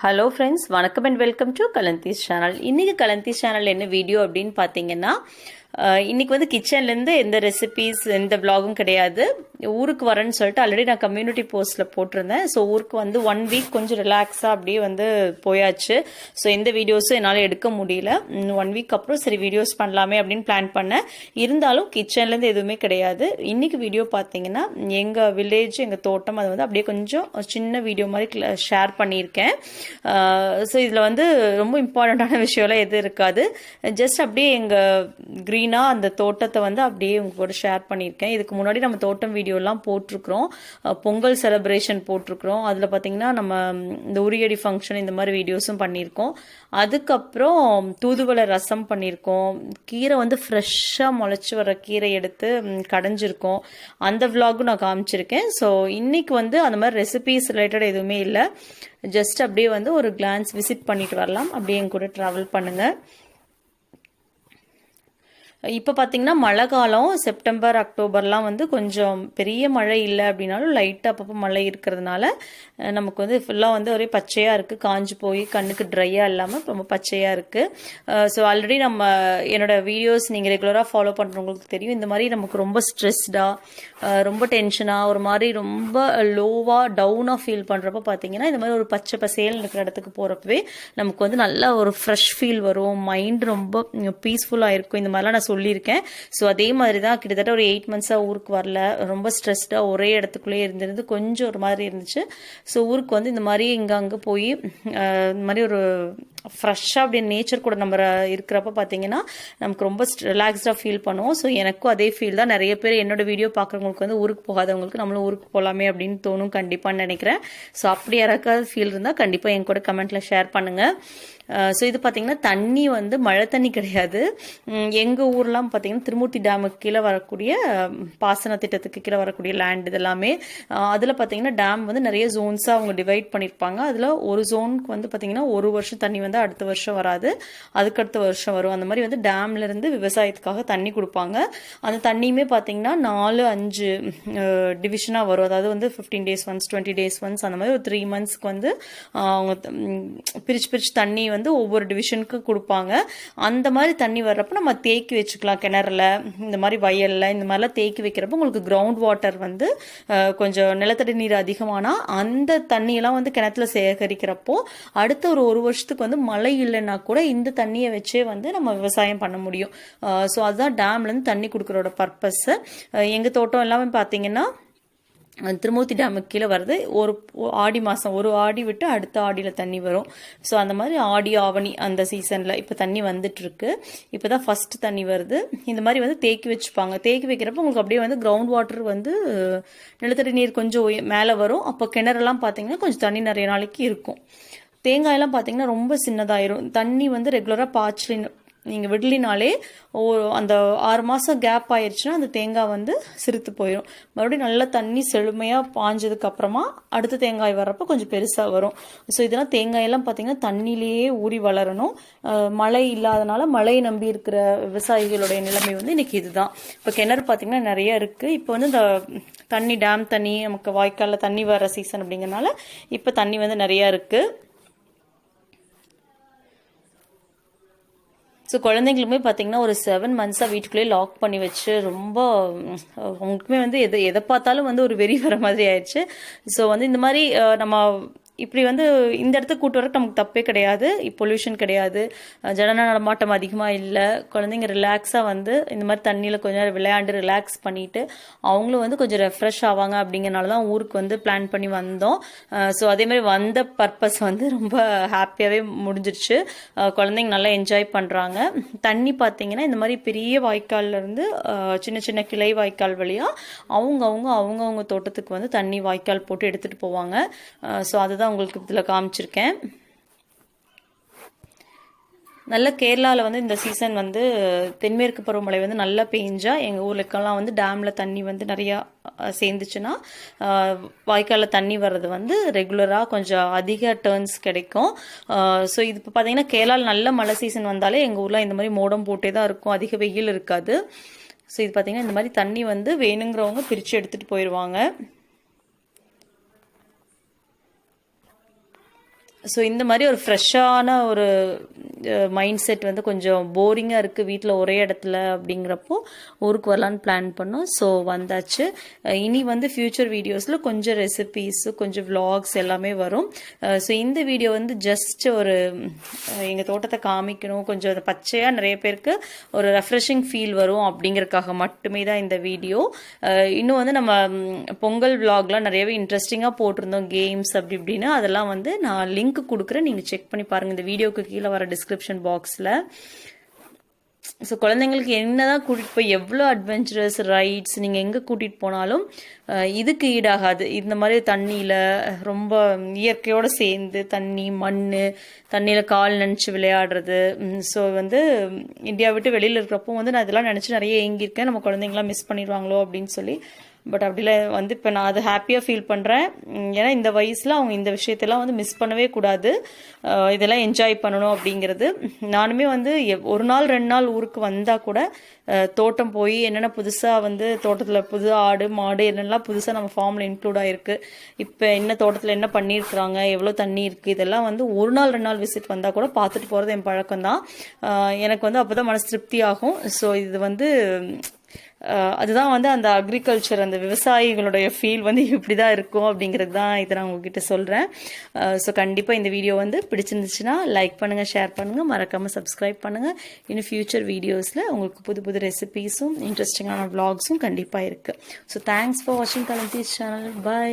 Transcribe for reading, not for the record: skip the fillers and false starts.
Hello friends, வணக்கம் and welcome to கலந்தீஸ் channel. இன்றைக்கி கலந்தீஸ் channel என்ன வீடியோ அப்படின்னு பார்த்தீங்கன்னா, இன்றைக்கி வந்து கிச்சன்லேருந்து எந்த ரெசிபீஸ் எந்த விலாகும் கிடையாது. ஊருக்கு வரேன்னு சொல்லிட்டு ஆல்ரெடி நான் கம்யூனிட்டி போஸ்ட்டில் போட்டிருந்தேன். ஸோ ஊருக்கு வந்து 1 வீக் கொஞ்சம் ரிலாக்ஸாக அப்படியே வந்து போயாச்சு. ஸோ எந்த வீடியோஸும் என்னால் எடுக்க முடியல. 1 வீக் அப்புறம் சரி வீடியோஸ் பண்ணலாமே அப்படின்னு பிளான் பண்ணேன். இருந்தாலும் கிச்சன்லேருந்து எதுவுமே கிடையாது. இன்றைக்கி வீடியோ பார்த்தீங்கன்னா எங்கள் வில்லேஜ், எங்கள் தோட்டம், அது வந்து அப்படியே கொஞ்சம் சின்ன வீடியோ மாதிரி ஷேர் பண்ணியிருக்கேன். ஸோ இதில் வந்து ரொம்ப இம்பார்ட்டண்ட்டான விஷயம்லாம் எதுவும் இருக்காது. ஜஸ்ட் அப்படியே எங்கள் க்ரீனாக அந்த தோட்டத்தை வந்து அப்படியே உங்க கூட ஷேர் பண்ணியிருக்கேன். இதுக்கு முன்னாடி நம்ம தோட்டம் வீடியோலாம் போட்டிருக்கிறோம். பொங்கல் செலிப்ரேஷன் போட்டிருக்கிறோம். அதில் பார்த்தீங்கன்னா நம்ம இந்த உரியடி ஃபங்க்ஷன் இந்த மாதிரி வீடியோஸும் பண்ணியிருக்கோம். அதுக்கப்புறம் தூதுவளை ரசம் பண்ணியிருக்கோம். கீரை வந்து ஃப்ரெஷ்ஷாக முளைச்சி வர கீரை எடுத்து கடைஞ்சிருக்கோம். அந்த விலாகும் நான் காமிச்சிருக்கேன். ஸோ இன்னைக்கு வந்து அந்த மாதிரி ரெசிபீஸ் ரிலேட்டட் எதுவுமே இல்லை. ஜஸ்ட் அப்படியே வந்து ஒரு கிளான்ஸ் விசிட் பண்ணிட்டு வரலாம். அப்படியே என் கூட ட்ராவல் பண்ணுங்கள். இப்போ பார்த்தீங்கன்னா மழை காலம், செப்டம்பர் அக்டோபர்லாம் வந்து கொஞ்சம் பெரிய மழை இல்லை அப்படின்னாலும் லைட்டாக அப்பப்போ மழை இருக்கிறதுனால நமக்கு வந்து ஃபுல்லாக வந்து ஒரே பச்சையாக இருக்குது. காஞ்சு போய் கண்ணுக்கு ட்ரையாக இல்லாமல் ரொம்ப பச்சையாக இருக்குது. ஸோ ஆல்ரெடி நம்ம என்னோடய வீடியோஸ் நீங்கள் ரெகுலராக ஃபாலோ பண்ணுறவங்களுக்கு தெரியும். இந்த மாதிரி நமக்கு ரொம்ப ஸ்ட்ரெஸ்டாக, ரொம்ப டென்ஷனாக, ஒரு மாதிரி ரொம்ப லோவாக டவுனாக ஃபீல் பண்ணுறப்ப பார்த்தீங்கன்னா இந்த மாதிரி ஒரு பச்சை பசேல் இருக்கிற இடத்துக்கு போகிறப்பவே நமக்கு வந்து நல்லா ஒரு ஃப்ரெஷ் ஃபீல் வரும். மைண்ட் ரொம்ப பீஸ்ஃபுல்லாக இருக்கும். இந்த மாதிரிலாம் நான் சொல்லியிருக்கேன். ஸோ அதே மாதிரி தான் கிட்டத்தட்ட ஒரு 8 மந்த்ஸாக ஊருக்கு வரல. ரொம்ப ஸ்ட்ரெஸ்டாக ஒரே இடத்துக்குள்ளே இருந்திருந்து கொஞ்சம் ஒரு மாதிரி இருந்துச்சு. ஸோ ஊருக்கு வந்து இந்த மாதிரி இங்கே அங்கே போய் இந்த மாதிரி ஒரு ஃப்ரெஷ்ஷாக அப்படியே நேச்சர் கூட நம்ம இருக்கிறப்ப பார்த்தீங்கன்னா நமக்கு ரொம்ப ரிலாக்ஸ்டாக ஃபீல் பண்ணுவோம். ஸோ எனக்கும் அதே ஃபீல் தான். நிறைய பேர் என்னோட வீடியோ பார்க்குறவங்களுக்கு வந்து ஊருக்கு போகாதவங்களுக்கு நம்மளும் ஊருக்கு போகலாமே அப்படின்னு தோணும் கண்டிப்பான்னு நினைக்கிறேன். ஸோ அப்படி யாராவது ஃபீல் இருந்தால் கண்டிப்பாக என் கூட கமெண்ட்டில் ஷேர் பண்ணுங்கள். ஸோ இது பார்த்தீங்கன்னா தண்ணி வந்து மழை தண்ணி கிடையாது. எங்கள் ஊர்லாம் பார்த்தீங்கன்னா திருமூர்த்தி டேமுக்கு கீழே வரக்கூடிய பாசன திட்டத்துக்கு கீழே வரக்கூடிய லேண்ட் இதெல்லாமே. அதில் பார்த்தீங்கன்னா டேம் வந்து நிறைய ஜோன்ஸாக அவங்க டிவைட் பண்ணியிருப்பாங்க. அதில் ஒரு ஜோனுக்கு வந்து பார்த்தீங்கன்னா ஒரு வருஷம் தண்ணி வந்து அடுத்த வருஷம் வராது, அதுக்கடுத்த வருஷம் வரும். அந்த மாதிரி வந்து டேம்லேருந்து விவசாயத்துக்காக தண்ணி கொடுப்பாங்க. அந்த தண்ணியுமே பார்த்தீங்கன்னா 4-5 டிவிஷனாக வரும். அதாவது வந்து 15 days ஒன்ஸ், 20 days ஒன்ஸ், அந்த மாதிரி ஒரு 3 monthsக்கு வந்து அவங்க பிரிச்சு தண்ணி வந்து ஒவ்வொரு டிவிஷனுக்கு கொடுப்பாங்க. அந்த மாதிரி தண்ணி வர்றப்ப நம்ம தேக்கி வச்சுக்கலாம். கிணறுல, இந்த மாதிரி வயல்ல, இந்த மாதிரிலாம் தேக்கி வைக்கிறப்ப உங்களுக்கு கிரவுண்ட் வாட்டர் வந்து கொஞ்சம் நிலத்தடி நீர் அதிகமானா அந்த தண்ணியெல்லாம் வந்து கிணத்துல சேகரிக்கிறப்போ அடுத்த ஒரு வருஷத்துக்கு வந்து மழை இல்லைன்னா கூட இந்த தண்ணியை வச்சே வந்து நம்ம விவசாயம் பண்ண முடியும். ஸோ அதுதான் டேம்லேருந்து தண்ணி கொடுக்குறோட பர்பஸ். எங்கள் தோட்டம் எல்லாமே பார்த்தீங்கன்னா திருமூர்த்தி டேமுக்கு கீழே வருது. ஒரு ஆடி மாதம், ஒரு ஆடி விட்டு அடுத்த ஆடியில் தண்ணி வரும். ஸோ அந்த மாதிரி ஆடி ஆவணி அந்த சீசனில் இப்போ தண்ணி வந்துட்டுருக்கு. இப்போ தான் ஃபஸ்ட்டு தண்ணி வருது. இந்த மாதிரி வந்து தேக்கி வச்சுப்பாங்க. தேக்கி வைக்கிறப்ப உங்களுக்கு அப்படியே வந்து கிரவுண்ட் வாட்டர் வந்து நிலத்தடி நீர் கொஞ்சம் மேலே வரும். அப்போ கிணறுலாம் பார்த்தீங்கன்னா கொஞ்சம் தண்ணி நிறைய நாளைக்கு இருக்கும். தேங்காயெல்லாம் பார்த்தீங்கன்னா ரொம்ப சின்னதாயிரும். தண்ணி வந்து ரெகுலராக பாய்ச்சி நீங்கள் விடலினாலே அந்த 6 மாதம் கேப் ஆயிடுச்சுன்னா அந்த தேங்காய் வந்து சிறுத்து போயிடும். மறுபடியும் நல்லா தண்ணி செழுமையாக பாஞ்சதுக்கு அப்புறமா அடுத்த தேங்காய் வர்றப்போ கொஞ்சம் பெருசாக வரும். ஸோ இதெல்லாம் தேங்காயெல்லாம் பார்த்தீங்கன்னா தண்ணியிலேயே ஊறி வளரணும். மழை இல்லாதனால மழையை நம்பி இருக்கிற விவசாயிகளுடைய நிலைமை வந்து இன்னைக்கு இதுதான். இப்போ கிணறு பார்த்தீங்கன்னா நிறைய இருக்குது. இப்போ வந்து இந்த தண்ணி, டேம் தண்ணி, நமக்கு வாய்க்காலில் தண்ணி வர சீசன் அப்படிங்கிறனால இப்போ தண்ணி வந்து நிறையா இருக்குது. ஸோ குழந்தைங்களுமே பார்த்தீங்கன்னா ஒரு 7 monthஸாக வீட்டுக்குள்ளேயே லாக் பண்ணி வச்சு ரொம்ப அவங்களுக்குமே வந்து எதை பார்த்தாலும் வந்து ஒரு வெறி வர மாதிரி ஆயிடுச்சு. ஸோ வந்து இந்த மாதிரி நம்ம இப்படி வந்து இந்த இடத்துக்கு கூட்டு வரக்கு நமக்கு தப்பே கிடையாது. பொல்யூஷன் கிடையாது, ஜன நடமாட்டம் அதிகமாக இல்லை. குழந்தைங்க ரிலாக்ஸாக வந்து இந்த மாதிரி தண்ணியில் கொஞ்சம் நேரம் விளையாண்டு ரிலாக்ஸ் பண்ணிவிட்டு அவங்களும் வந்து கொஞ்சம் ரெஃப்ரெஷ் ஆவாங்க. அப்படிங்கிறனால தான் ஊருக்கு வந்து பிளான் பண்ணி வந்தோம். ஸோ அதேமாதிரி வந்த பர்பஸ் வந்து ரொம்ப ஹாப்பியாகவே முடிஞ்சிருச்சு. குழந்தைங்க நல்லா என்ஜாய் பண்ணுறாங்க. தண்ணி பார்த்தீங்கன்னா இந்த மாதிரி பெரிய வாய்க்கால்லேருந்து சின்ன சின்ன கிளை வாய்க்கால் வழியாக அவங்கவுங்க தோட்டத்துக்கு வந்து தண்ணி வாய்க்கால் போட்டு எடுத்துகிட்டு போவாங்க. ஸோ அதுதான் உங்களுக்கு இதில் காமிச்சிருக்கேன். நல்ல கேரளாவில் வந்து இந்த சீசன் வந்து தென்மேற்கு பருவமழை வந்து நல்லா பெஞ்சா எங்கள் ஊருக்கெல்லாம் வந்து டேமில் தண்ணி வந்து நிறையா சேர்ந்துச்சுன்னா வாய்க்காலில் தண்ணி வர்றது வந்து ரெகுலராக கொஞ்சம் அதிக டர்ன்ஸ் கிடைக்கும். ஸோ இது இப்போ பார்த்தீங்கன்னா கேரளாவில் நல்ல மழை சீசன் வந்தாலே எங்கள் ஊரில் இந்த மாதிரி மோடம் போட்டே தான் இருக்கும், அதிக வெயில் இருக்காது. ஸோ இது பார்த்தீங்கன்னா இந்த மாதிரி தண்ணி வந்து வேணுங்கிறவங்க பிரித்து எடுத்துகிட்டு போயிடுவாங்க. ஸோ இந்த மாதிரி ஒரு ஃப்ரெஷ்ஷான ஒரு மைண்ட் செட் வந்து கொஞ்சம் போரிங்காக இருக்குது வீட்டில் ஒரே இடத்துல அப்படிங்கிறப்போ ஊருக்கு வரலான்னு பிளான் பண்ணோம். ஸோ வந்தாச்சு. இனி வந்து ஃப்யூச்சர் வீடியோஸில் கொஞ்சம் ரெசிபீஸு கொஞ்சம் vlogs எல்லாமே வரும். ஸோ இந்த வீடியோ வந்து ஜஸ்ட் ஒரு எங்கள் தோட்டத்தை காமிக்கணும், கொஞ்சம் பச்சையாக நிறைய பேருக்கு ஒரு ரெஃப்ரெஷிங் ஃபீல் வரும் அப்படிங்கிறதுக்காக மட்டுமே தான் இந்த வீடியோ. இன்னும் வந்து நம்ம பொங்கல் vlogலாம் நிறையவே இன்ட்ரெஸ்டிங்காக போட்டிருந்தோம், கேம்ஸ் அப்படி இப்படின்னு. அதெல்லாம் வந்து நான் லிங்க் கொடுக்குறேன், நீங்கள் செக் பண்ணி பாருங்கள் இந்த வீடியோக்கு கீழே வர டிஸ்கிரிப்ஷன் பாக்ஸில். ஸோ குழந்தைங்களுக்கு என்னதான் கூட்டிகிட்டு போய் எவ்வளோ அட்வென்ச்சரஸ் ரைட்ஸ் நீங்கள் எங்கே கூட்டிகிட்டு போனாலும் இதுக்கு ஈடாகாது. இந்த மாதிரி தண்ணியில் ரொம்ப இயற்கையோடு சேர்ந்து தண்ணி மண் தண்ணியில் கால் நினச்சி விளையாடுறது. ஸோ வந்து இந்தியா விட்டு வெளியில் இருக்கிறப்போ வந்து நான் இதெல்லாம் நினச்சி நிறைய ஏங்கியிருக்கேன், நம்ம குழந்தைங்களாம் மிஸ் பண்ணிடுவாங்களோ அப்படின்னு சொல்லி. பட் அப்படில வந்து இப்போ நான் அதை ஹாப்பியாக ஃபீல் பண்ணுறேன். ஏன்னா இந்த வயசில் அவங்க இந்த விஷயத்தெல்லாம் வந்து மிஸ் பண்ணவே கூடாது, இதெல்லாம் என்ஜாய் பண்ணணும் அப்படிங்கிறது. நானுமே வந்து ஒரு நாள் 2 நாள் ஊருக்கு வந்தால் கூட தோட்டம் போய் என்னென்ன புதுசாக வந்து தோட்டத்தில் புது ஆடு மாடு என்னென்னலாம் புதுசாக நம்ம ஃபார்மில் இன்க்ளூட் ஆகிருக்கு, இப்போ என்ன தோட்டத்தில் என்ன பண்ணியிருக்கிறாங்க, எவ்வளோ தண்ணி இருக்குது, இதெல்லாம் வந்து ஒரு நாள் 2 நாள் விசிட் வந்தால் கூட பார்த்துட்டு போகிறது என் பழக்கம்தான். எனக்கு வந்து அப்போ தான் மனசு திருப்தி ஆகும். ஸோ இது வந்து அதுதான் வந்து அந்த அக்ரிகல்ச்சர் அந்த விவசாயிகளுடைய ஃபீல் வந்து இப்படி தான் இருக்கும் அப்படிங்கிறது தான் இதை நான் உங்ககிட்ட சொல்கிறேன். ஸோ கண்டிப்பாக இந்த வீடியோ வந்து பிடிச்சிருந்துச்சுன்னா லைக் பண்ணுங்கள், ஷேர் பண்ணுங்கள், மறக்காமல் சப்ஸ்கிரைப் பண்ணுங்கள். இன்னும் ஃப்யூச்சர் வீடியோஸில் உங்களுக்கு புது புது ரெசிபீஸும் இன்ட்ரெஸ்டிங்கான vlogsம் கண்டிப்பாக இருக்குது. ஸோ தேங்க்ஸ் ஃபார் வாட்சிங் கலந்திஸ் சேனல். பை.